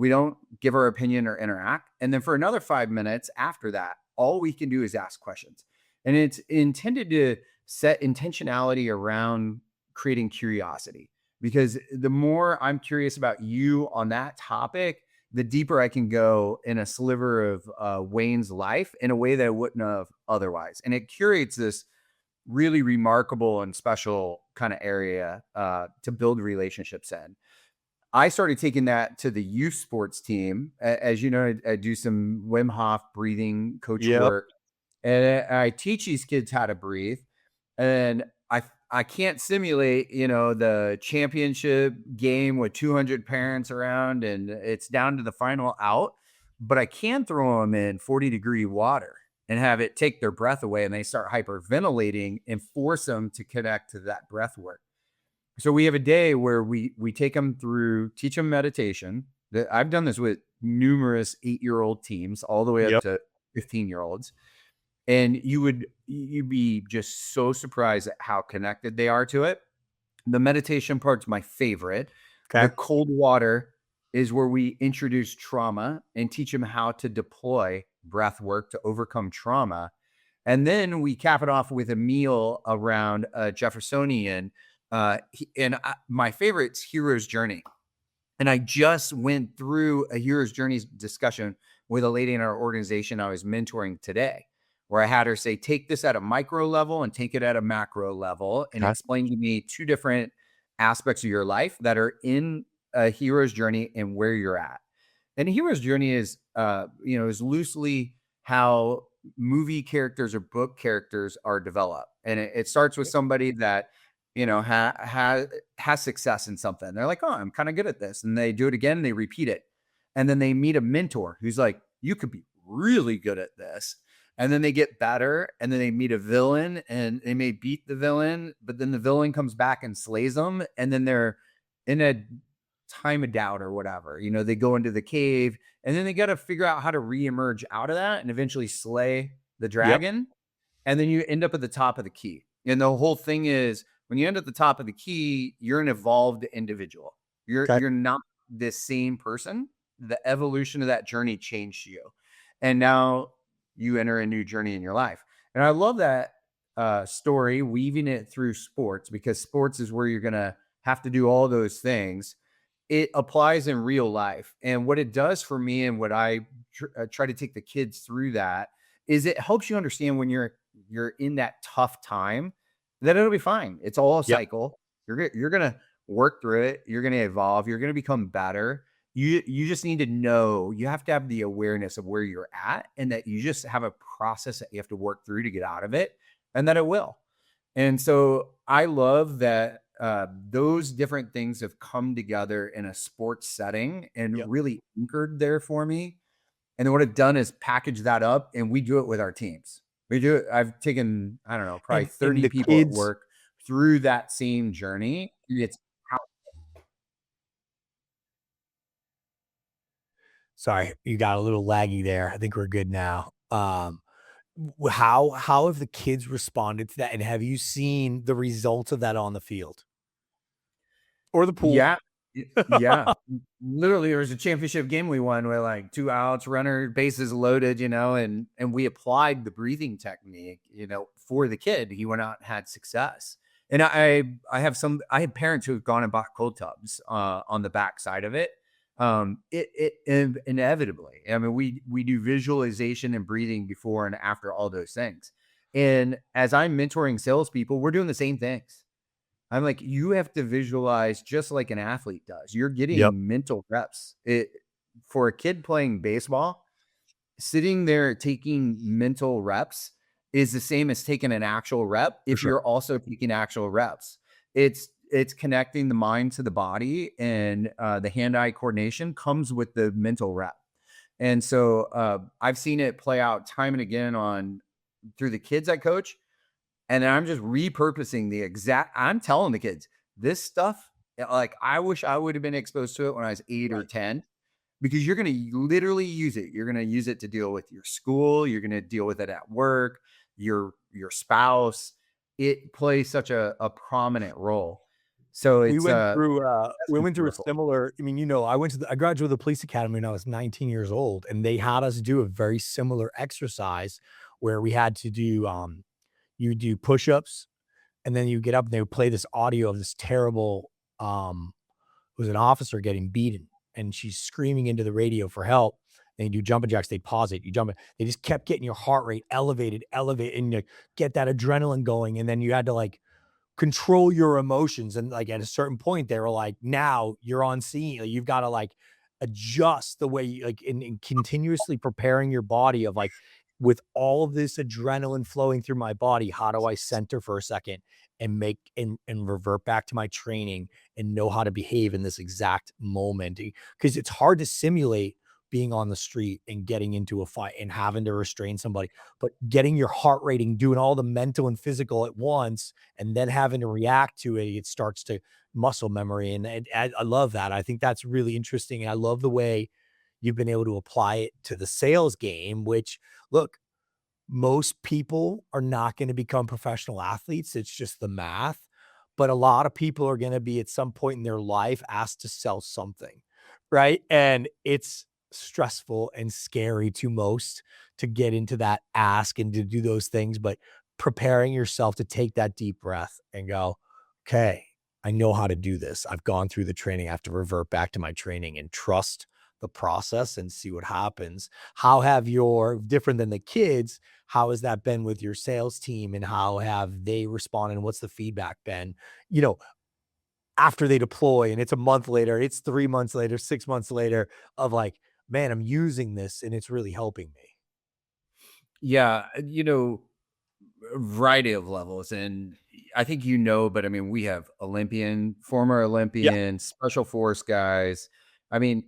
don't give our opinion or interact. And then for another 5 minutes after that, all we can do is ask questions. And it's intended to set intentionality around creating curiosity, because the more I'm curious about you on that topic, the deeper I can go in a sliver of Wayne's life in a way that I wouldn't have otherwise. And it curates this really remarkable and special kind of area to build relationships in. I started taking that to the youth sports team. As you know, I do some Wim Hof breathing coach Yep. work, and I teach these kids how to breathe. And I can't simulate, the championship game with 200 parents around and it's down to the final out, but I can throw them in 40-degree water and have it take their breath away, and they start hyperventilating and force them to connect to that breath work. So we have a day where we teach them meditation. I've done this with numerous 8-year-old teams all the way up Yep. to 15-year-olds. And you'd be just so surprised at how connected they are to it. The meditation part's my favorite. Okay. The cold water is where we introduce trauma and teach them how to deploy breath work to overcome trauma. And then we cap it off with a meal around Jeffersonian. My favorite's Hero's Journey. And I just went through a Hero's Journey discussion with a lady in our organization I was mentoring today, where I had her say, take this at a micro level and take it at a macro level, and explain to me 2 different aspects of your life that are in a hero's journey and where you're at. And a hero's journey is loosely how movie characters or book characters are developed. And it starts with somebody that, has success in something. They're like, oh, I'm kind of good at this. And they do it again, and they repeat it. And then they meet a mentor who's like, you could be really good at this. And then they get better, and then they meet a villain, and they may beat the villain, but then the villain comes back and slays them. And then they're in a time of doubt or whatever. They go into the cave, and then they got to figure out how to reemerge out of that and eventually slay the dragon. Yep. And then you end up at the top of the key. And the whole thing is, when you end at the top of the key, you're an evolved individual. You're not the same person. The evolution of that journey changed you. And now you enter a new journey in your life. And I love that story, weaving it through sports, because sports is where you're going to have to do all those things. It applies in real life. And what it does for me, and what I try to take the kids through that, is it helps you understand when you're in that tough time, that it'll be fine. It's all a cycle. You're going to work through it. You're going to evolve. You're going to become better. You just need to know, you have to have the awareness of where you're at, and that you just have a process that you have to work through to get out of it, and that it will. And so I love that those different things have come together in a sports setting and really anchored there for me. And then what I've done is package that up, and we do it with our teams. We do it. I've taken, I don't know, probably 30 people at work through that same journey. It's Sorry, you got a little laggy there. I think we're good now. How have the kids responded to that, and have you seen the results of that on the field or the pool? Yeah. Yeah. Literally, there was a championship game we won with like 2 outs, runner, bases loaded, and we applied the breathing technique, for the kid. He went out and had success. And I had parents who have gone and bought cold tubs on the back side of it. It inevitably, I mean, we do visualization and breathing before and after all those things. And as I'm mentoring salespeople, we're doing the same things. I'm like, you have to visualize just like an athlete does. You're getting mental reps. For a kid playing baseball, sitting there taking mental reps is the same as taking an actual rep. If you're also taking actual reps, it's connecting the mind to the body, and the hand-eye coordination comes with the mental rep. And so I've seen it play out time and again on through the kids I coach. And then I'm just repurposing the exact, I'm telling the kids this stuff, like I wish I would have been exposed to it when I was 8 or Right. 10, because you're going to literally use it. You're going to use it to deal with your school. You're going to deal with it at work, your spouse. It plays such a prominent role. So We it's went that's been through a powerful. similar, I mean, you know, I graduated the police academy when I was 19 years old, and they had us do a very similar exercise where we had to do, you do push-ups, and then you get up and they would play this audio of this terrible, it was an officer getting beaten, and she's screaming into the radio for help. And you do jumping jacks, they'd pause it. You jump it. They just kept getting your heart rate elevated, and you get that adrenaline going. And then you had to like control your emotions. And like at a certain point, they were like, now you're on scene. Like, you've got to like adjust the way you like in continuously preparing your body of like with all of this adrenaline flowing through my body, how do I center for a second and make and revert back to my training and know how to behave in this exact moment? Because it's hard to simulate being on the street and getting into a fight and having to restrain somebody, but getting your heart rating, doing all the mental and physical at once, and then having to react to it, it starts to muscle memory. And I love that. I think that's really interesting. And I love the way you've been able to apply it to the sales game, which look, most people are not going to become professional athletes. It's just the math. But a lot of people are going to be at some point in their life asked to sell something, right? And it's stressful and scary to most to get into that ask and to do those things. But preparing yourself to take that deep breath and go, okay, I know how to do this. I've gone through the training. I have to revert back to my training and trust the process and see what happens. How have your different than the kids? How has that been with your sales team and how have they responded and what's the feedback been, you know, after they deploy and it's a month later, it's 3 months later, 6 months later of like, man, I'm using this and it's really helping me. Yeah, a variety of levels. And I think but I mean, we have former Yeah, Olympian, special force guys. I mean,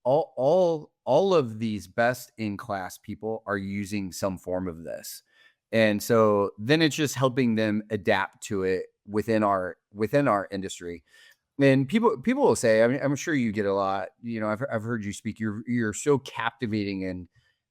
all of these best in class people are using some form of this. And so then it's just helping them adapt to it within our industry. And people will say, I mean, I'm sure you get a lot, I've heard you speak. You're so captivating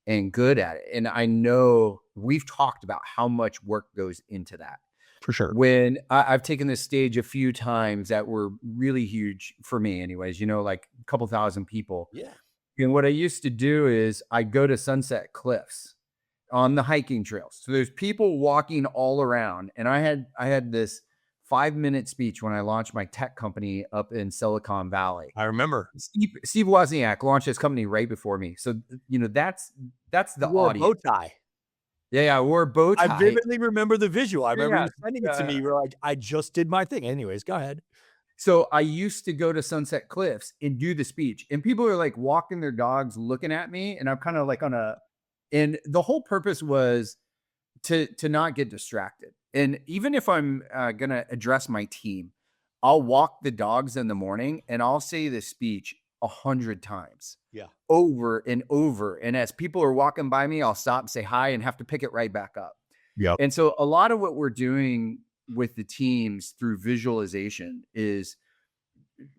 and good at it. And I know we've talked about how much work goes into that. for sure. When I've taken this stage a few times that were really huge for me, anyways, like a couple thousand people. Yeah. And what I used to do is I'd go to Sunset Cliffs on the hiking trails. So there's people walking all around. And I had this 5-minute speech when I launched my tech company up in Silicon Valley. I remember. Steve Wozniak launched his company right before me. So, that's the You wore a bow audience. tie. Yeah, I wore a bow I tie. vividly remember the visual. I remember Yeah. you sending it to me. You were like, I just did my thing. Anyways, go ahead. So I used to go to Sunset Cliffs and do the speech, and people are like walking their dogs, looking at me, and I'm kind of like and the whole purpose was to not get distracted. And even if I'm gonna address my team, I'll walk the dogs in the morning and I'll say the speech 100 times Yeah. over and over. And as people are walking by me, I'll stop and say hi and have to pick it right back up. Yep. And so a lot of what we're doing with the teams through visualization is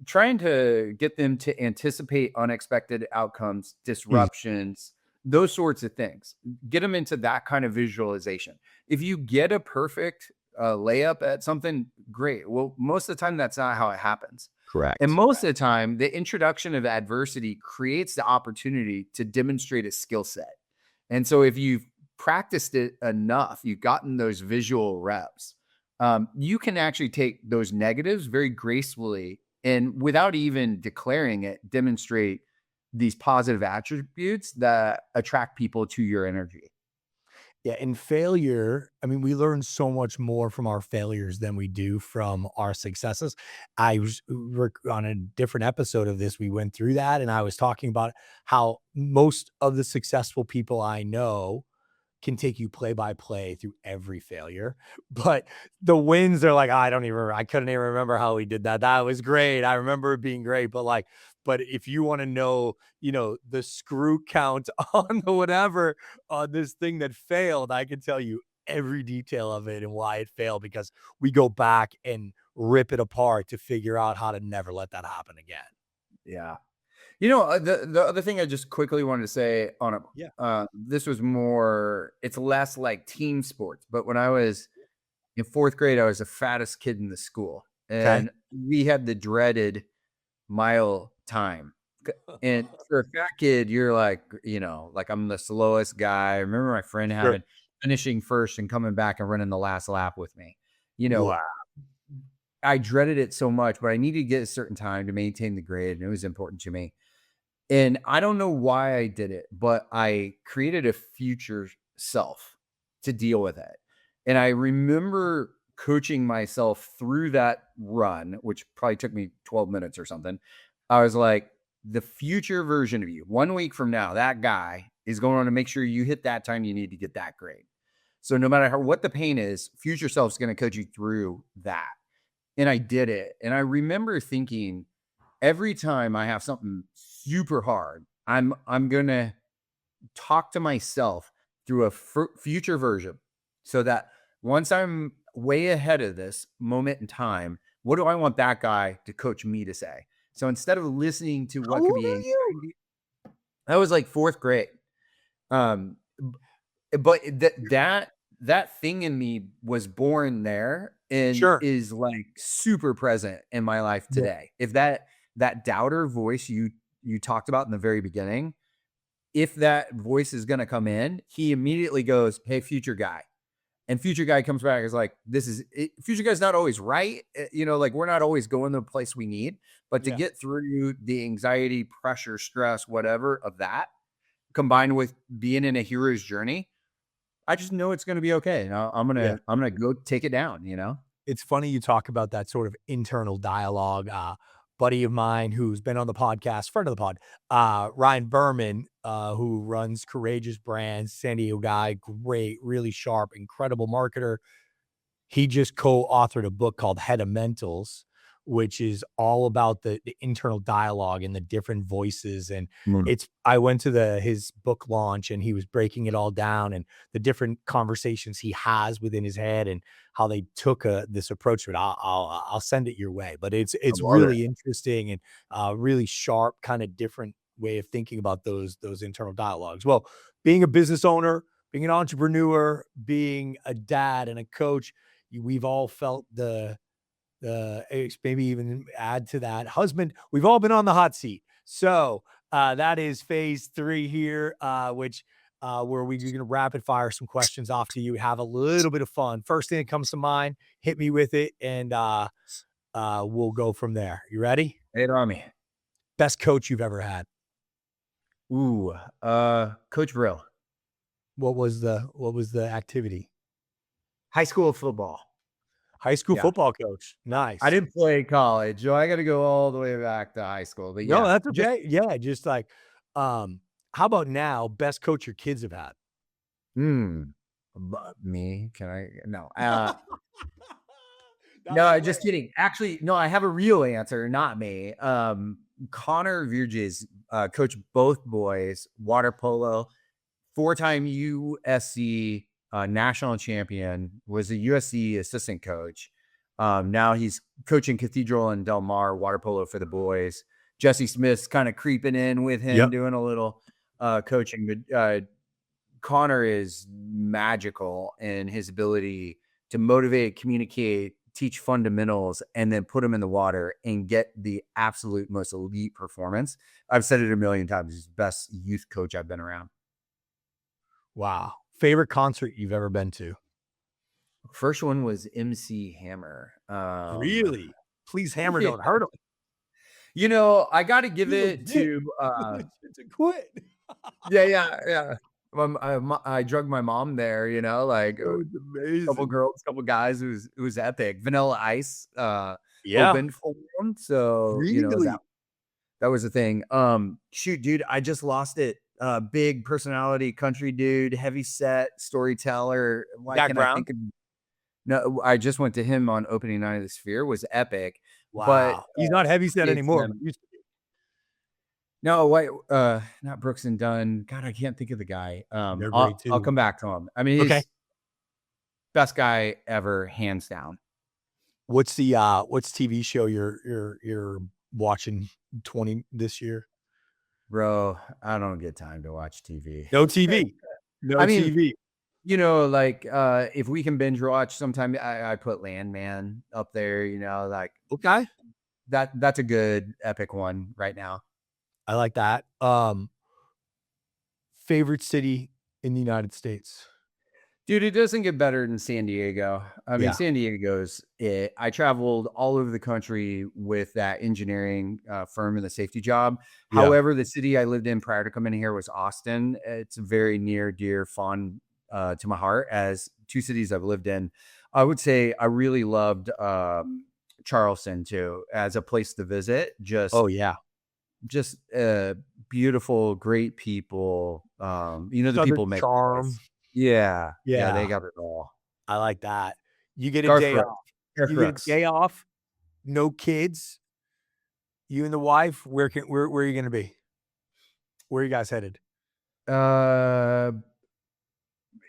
trying to get them to anticipate unexpected outcomes, disruptions, those sorts of things. Get them into that kind of visualization. If you get a perfect layup at something, great. Well, most of the time, that's not how it happens. And Correct. most of the time, the introduction of adversity creates the opportunity to demonstrate a skill set. And so if you've practiced it enough, you've gotten those visual reps, you can actually take those negatives very gracefully and without even declaring it, demonstrate these positive attributes that attract people to your energy. Yeah, in failure, I mean, we learn so much more from our failures than we do from our successes. I was on a different episode of this, we went through that, and I was talking about how most of the successful people I know can take you play by play through every failure. But the wins are like, I couldn't even remember how we did that. That was great. I remember it being great. But if you want to know, the screw count on the whatever on this thing that failed, I can tell you every detail of it and why it failed, because we go back and rip it apart to figure out how to never let that happen again. Yeah. The other thing I just quickly wanted to say on Yeah. this was more, it's less like team sports, but when I was in fourth grade, I was the fattest kid in the school, Okay. and we had the dreaded mile time. And for a fat kid, you're like, like I'm the slowest guy. I remember my friend Sure. finishing first and coming back and running the last lap with me. You know, Wow. I dreaded it so much, but I needed to get a certain time to maintain the grade, and it was important to me. And I don't know why I did it, but I created a future self to deal with it. And I remember coaching myself through that run, which probably took me 12 minutes or something. I was like, the future version of you, 1 week from now, that guy is going to make sure you hit that time you need to get that grade. So no matter what the pain is, future self is going to coach you through that. And I did it. And I remember thinking, every time I have something super hard, I'm gonna talk to myself through a future version, so that once I'm way ahead of this moment in time, what do I want that guy to coach me to say? So instead of listening to How what could old be are you? anxiety, that was like fourth grade. Um, but that thing in me was born there and Sure. is like super present in my life Yeah. today. If that doubter voice you talked about in the very beginning, if that voice is going to come in, he immediately goes, "Hey, future guy." And future guy comes back is like, "This is it. Future guy's not always right. Like we're not always going to the place we need, but to Yeah. get through the anxiety, pressure, stress, whatever of that, combined with being in a hero's journey, I just know it's going to be okay. And Yeah. I'm gonna go take it down. It's funny you talk about that sort of internal dialogue. Buddy of mine who's been on the podcast, friend of the pod, Ryan Berman, who runs Courageous Brands, San Diego guy, great, really sharp, incredible marketer. He just co-authored a book called Head of Mentals, which is all about the internal dialogue and the different voices. And Mm. I went to his book launch and he was breaking it all down and the different conversations he has within his head and how they took this approach to it. I'll send it your way, but I it's love it. really interesting and really sharp, kind of different way of thinking about those internal dialogues. Well, being a business owner, being an entrepreneur, being a dad and a coach, we've all felt maybe even add to that husband. We've all been on the hot seat. So that is phase 3 here, which where we're going to rapid fire some questions off to you, have a little bit of fun. First thing that comes to mind, hit me with it, and we'll go from there. You ready? Hey, Rami. Best coach you've ever had? Ooh, Coach Brill, What was the activity? high school football. High school Yeah. football coach. I Nice. didn't play college, so I got to go all the way back to high school. But No, yeah, that's just okay. Yeah, just like, how about now, best coach your kids have had? hmm, me. Can I? No, Not no, right just away. kidding. Actually, no, I have a real answer, not me. Connor Virges, coached both boys, water polo, 4-time USC national champion, was a USC assistant coach. Now he's coaching Cathedral and Del Mar water polo for the boys. Jesse Smith's kind of creeping in with him, Yep. doing a little coaching. But Connor is magical in his ability to motivate, communicate, teach fundamentals, and then put them in the water and get the absolute most elite performance. I've said it a million times. He's the best youth coach I've been around. Wow. Favorite concert you've ever been to? First one was MC Hammer. Really? Please, Hammer, Yeah. don't hurt him. I got to give You it legit to, to quit. yeah. I drugged my mom there, like That was a couple amazing. girls, couple guys. It was epic. Vanilla Ice Yeah. opened for them. So, Really? that was a thing. Shoot, dude, I just lost it big personality, country dude, heavy set storyteller. Why Jack can't I Brown? think of? No, I just went to him on opening night of the Sphere. Was epic, but Wow. He's not heavy set appreciate anymore, but them. used to be. No, wait, not Brooks and Dunn. God, I can't think of the guy. They're great I'll too. come back to him. I mean, Okay. he's best guy ever, hands down. What's TV show you're watching 20 this year? Bro, I don't get time to watch TV. No TV. I No mean, TV. like, if we can binge watch sometime, I put Landman up there, like Okay. that's a good epic one right now. I like that. Favorite city in the United States? Dude, it doesn't get better than San Diego. I mean, Yeah. San Diego's it. I traveled all over the country with that engineering firm and the safety job. Yeah. However, the city I lived in prior to coming here was Austin. It's very near, dear, fond to my heart as two cities I've lived in. I would say I really loved Charleston too as a place to visit. Oh yeah. Just beautiful, great people. The Southern people make charm. Yeah, Yeah. they got it all. I like that. You get a Garth day Brooks. off. Garth You get a Brooks. day off. No kids. You and the wife. Where are you going to be? Where are you guys headed?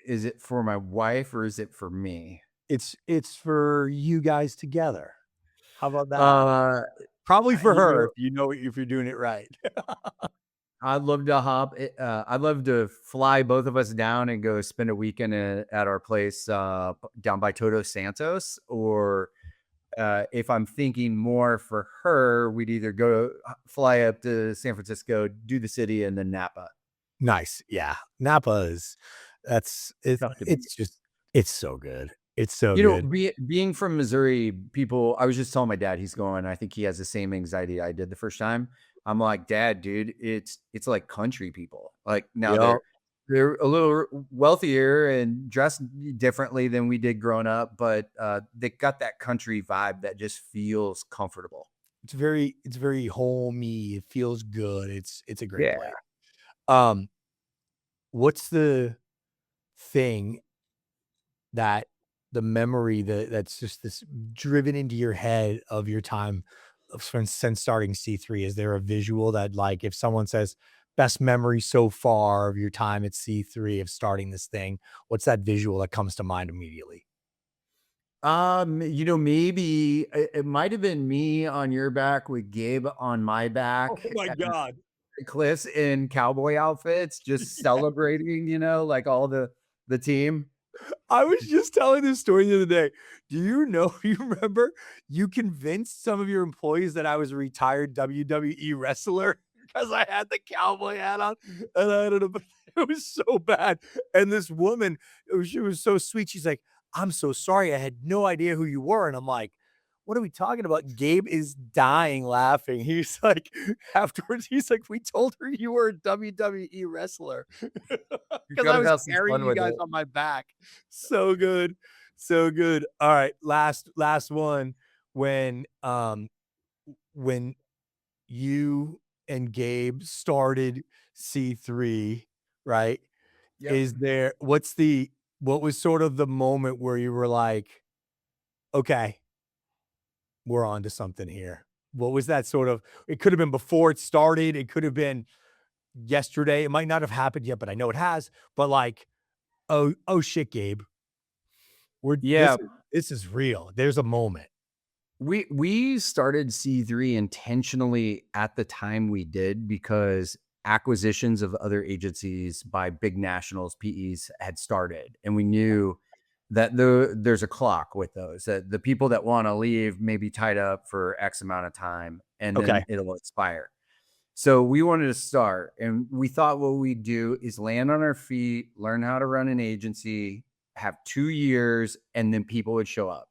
Is it for my wife or is it for me? It's for you guys together. How about that? Probably for her if you're doing it right. I'd love to I'd love to fly both of us down and go spend a weekend at our place down by Todos Santos, or if I'm thinking more for her, we'd either go fly up to San Francisco, do the city, and then Napa. Nice. Yeah. Napa it's so good. It's so good. Being from Missouri, I was just telling my dad, he's going, I think he has the same anxiety I did the first time. I'm like, Dad, dude, it's like country people. Like now they're a little wealthier and dressed differently than we did growing up, but they got that country vibe that just feels comfortable. It's very homey. It feels good. It's a great place. What's the thing that the memory that's just this driven into your head of your time since starting C3? Is there a visual that, like, if someone says best memory so far of your time at C3 of starting this thing, what's that visual that comes to mind immediately? Maybe it might have been me on your back with Gabe on my back. Oh my God. Cliffs in cowboy outfits, just celebrating, like all the team. I was just telling this story the other day. Do you remember you convinced some of your employees that I was a retired WWE wrestler because I had the cowboy hat on, and I don't know, it was so bad. And this woman, she was so sweet. She's like, "I'm so sorry. I had no idea who you were." And I'm like, "What are we talking about?" Gabe is dying laughing. He's like, afterwards, he's like, "We told her you were a WWE wrestler." Because I was carrying you guys on my back. So good. So good. All right. Last one. When you and Gabe started C3, right? Yep. What was sort of the moment where you were like, okay, we're on to something here? What was that sort of, it could have been before it started. It could have been yesterday. It might not have happened yet, but I know it has. But like, oh shit, Gabe. This is real. There's a moment. We started C3 intentionally at the time we did because acquisitions of other agencies by big nationals, PEs had started. And we knew that there's a clock with those, that the people that want to leave may be tied up for X amount of time and then it'll expire. So we wanted to start, and we thought what we'd do is land on our feet, learn how to run an agency, have 2 years, and then people would show up.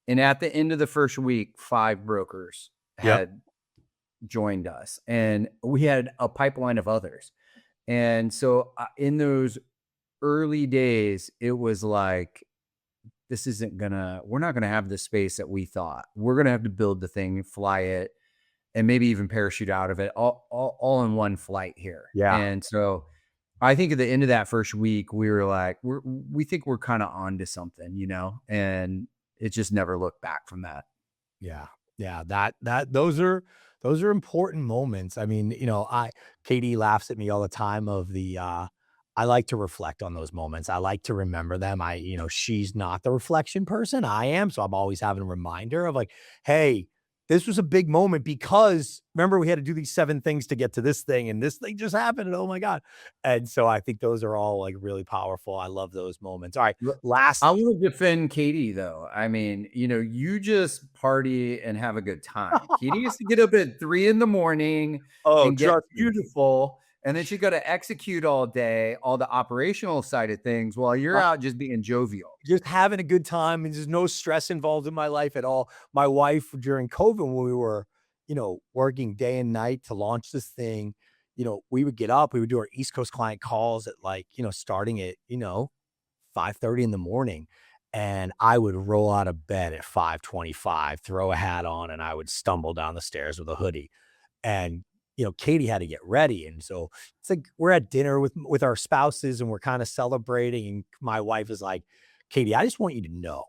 And at the end of the first week, 5 brokers had joined us, and we had a pipeline of others. And so in those early days, it was like, we're not going to have the space that we thought. We're going to have to build the thing, fly it. and maybe even parachute out of it all in one flight here. Yeah. And so I think at the end of that first week, we were like, we think we're kind of onto something, and it just never looked back from that. Yeah. Yeah. Those are important moments. I mean, Katie laughs at me all the time of I like to reflect on those moments. I like to remember them. She's not the reflection person. I am. So I'm always having a reminder of like, hey, this was a big moment because remember we had to do these 7 things to get to this thing and this thing just happened. And oh my God. And so I think those are all like really powerful. I love those moments. All right. Look, Last I want to defend Katie though. I mean, you just party and have a good time. Katie used to get up at 3 in the morning Oh, and get trust me. beautiful. And then she got to execute all day, all the operational side of things while you're out just being jovial. Just having a good time and there's no stress involved in my life at all. My wife during COVID, when we were, working day and night to launch this thing, we would get up, we would do our East Coast client calls at like, starting at, 5:30 in the morning. And I would roll out of bed at 5:25, throw a hat on, and I would stumble down the stairs with a hoodie. And, Katie had to get ready. And so it's like we're at dinner with our spouses and we're kind of celebrating. And my wife is like, Katie, I just want you to know,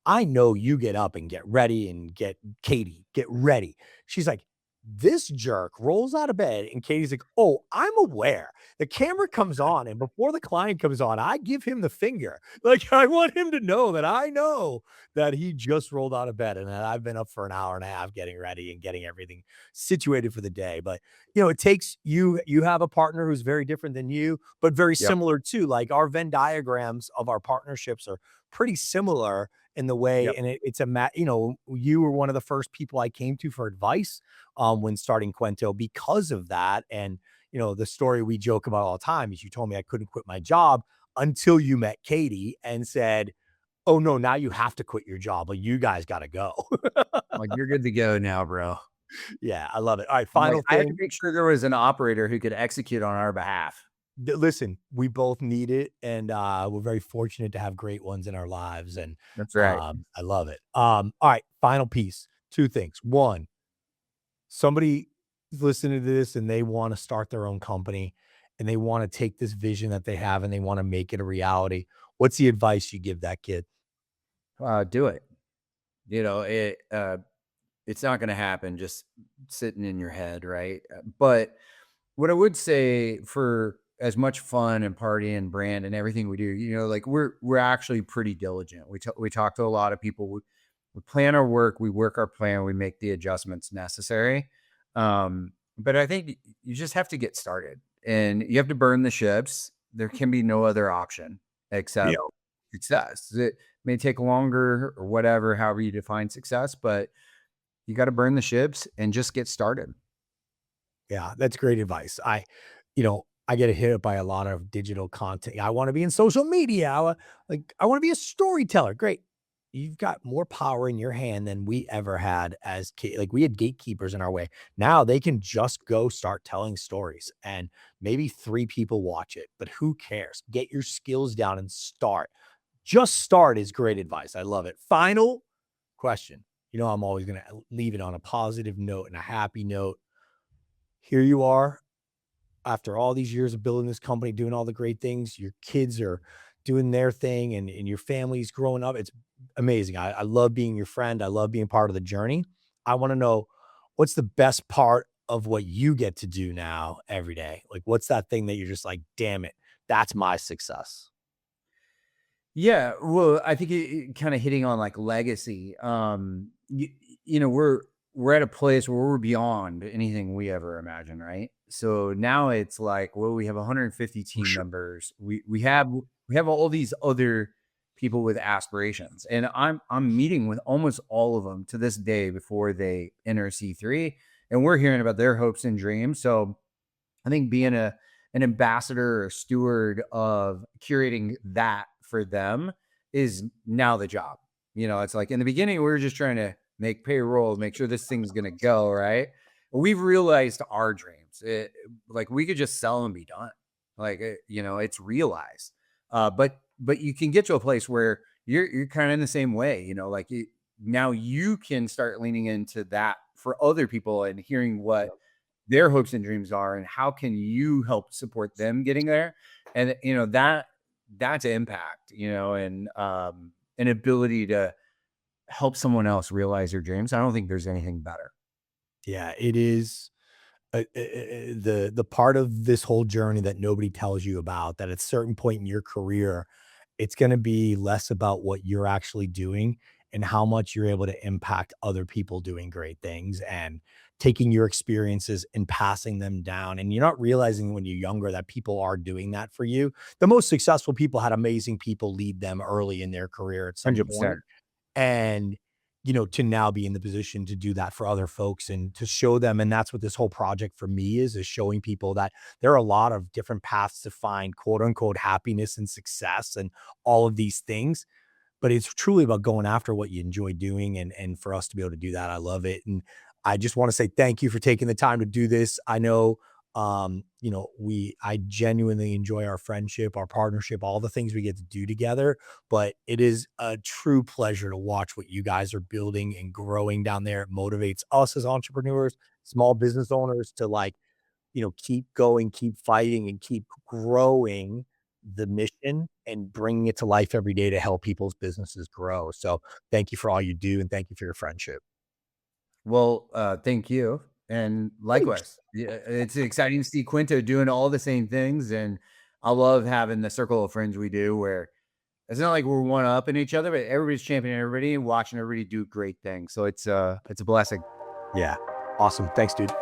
I know you get up and get ready and get ready. She's like, this jerk rolls out of bed and Katie's like, oh, I'm aware. The camera comes on and before the client comes on, I give him the finger. Like I want him to know that I know that he just rolled out of bed and that I've been up for an hour and a half getting ready and getting everything situated for the day. But it takes you have a partner who's very different than you, but very Yep. similar too. Like our Venn diagrams of our partnerships are pretty similar in the way, Yep. and it's you were one of the first people I came to for advice when starting Cuento because of that. And, the story we joke about all the time is you told me I couldn't quit my job until you met Katie and said, oh no, now you have to quit your job. Like you guys got to go. Like you're good to go now, bro. Yeah, I love it. All right. I'm like, Final I had to thing. make sure there was an operator who could execute on our behalf. Listen, we both need it. And we're very fortunate to have great ones in our lives. And That's right. I love it. All right. Final piece. 2 things. One, somebody is listening to this and they want to start their own company and they want to take this vision that they have and they want to make it a reality. What's the advice you give that kid? Do it. It's not going to happen just sitting in your head, right? But what I would say for as much fun and party and brand and everything we do, like we're actually pretty diligent. We talk to a lot of people. We plan our work, we work our plan, we make the adjustments necessary. But I think you just have to get started and you have to burn the ships. There can be no other option except success. It may take longer or whatever, however you define success, but you got to burn the ships and just get started. Yeah, that's great advice. I get hit up by a lot of digital content. I want to be in social media. I want to be a storyteller. Great. You've got more power in your hand than we ever had like we had gatekeepers in our way. Now they can just go start telling stories and maybe 3 people watch it, but who cares? Get your skills down and start. Just start is great advice. I love it. Final question. I'm always going to leave it on a positive note and a happy note. Here you are after all these years of building this company, doing all the great things. Your kids are doing their thing and your family's growing up. It's amazing. I love being your friend. I love being part of the journey. I want to know what's the best part of what you get to do now every day? Like, what's that thing that you're just like, damn it, that's my success? Yeah, well, I think it kind of hitting on like legacy. We're at a place where we're beyond anything we ever imagined, right? So now it's like, well, we have 150 team Sure. members. We have all these other people with aspirations, and I'm meeting with almost all of them to this day before they enter C3, and we're hearing about their hopes and dreams. So I think being an ambassador or steward of curating that for them is now the job. It's like in the beginning, we were just trying to make payroll, make sure this thing's going to go, right? We've realized our dreams. Like we could just sell and be done. Like, it's realized. But you can get to a place where you're kind of in the same way, like now you can start leaning into that for other people and hearing what Yep. their hopes and dreams are and how can you help support them getting there. And that's impact, and an ability to help someone else realize their dreams. I don't think there's anything better. Yeah, it is. The part of this whole journey that nobody tells you about, that at a certain point in your career, it's gonna be less about what you're actually doing and how much you're able to impact other people doing great things and taking your experiences and passing them down, and you're not realizing when you're younger that people are doing that for you. The most successful people had amazing people lead them early in their career at some 100%. point, and to now be in the position to do that for other folks and to show them. And that's what this whole project for me is showing people that there are a lot of different paths to find quote unquote happiness and success and all of these things, but it's truly about going after what you enjoy doing, and for us to be able to do that, I love it. And I just want to say thank you for taking the time to do this. I know I genuinely enjoy our friendship, our partnership, all the things we get to do together, but it is a true pleasure to watch what you guys are building and growing down there. It motivates us as entrepreneurs, small business owners to keep going, keep fighting, and keep growing the mission and bringing it to life every day to help people's businesses grow. So thank you for all you do, and thank you for your friendship. Well, thank you. And Thanks. likewise, yeah, it's exciting to see Quinto doing all the same things. And I love having the circle of friends we do where it's not like we're one up in each other, but everybody's championing everybody and watching everybody do great things. So it's a blessing. Yeah. Awesome. Thanks, dude.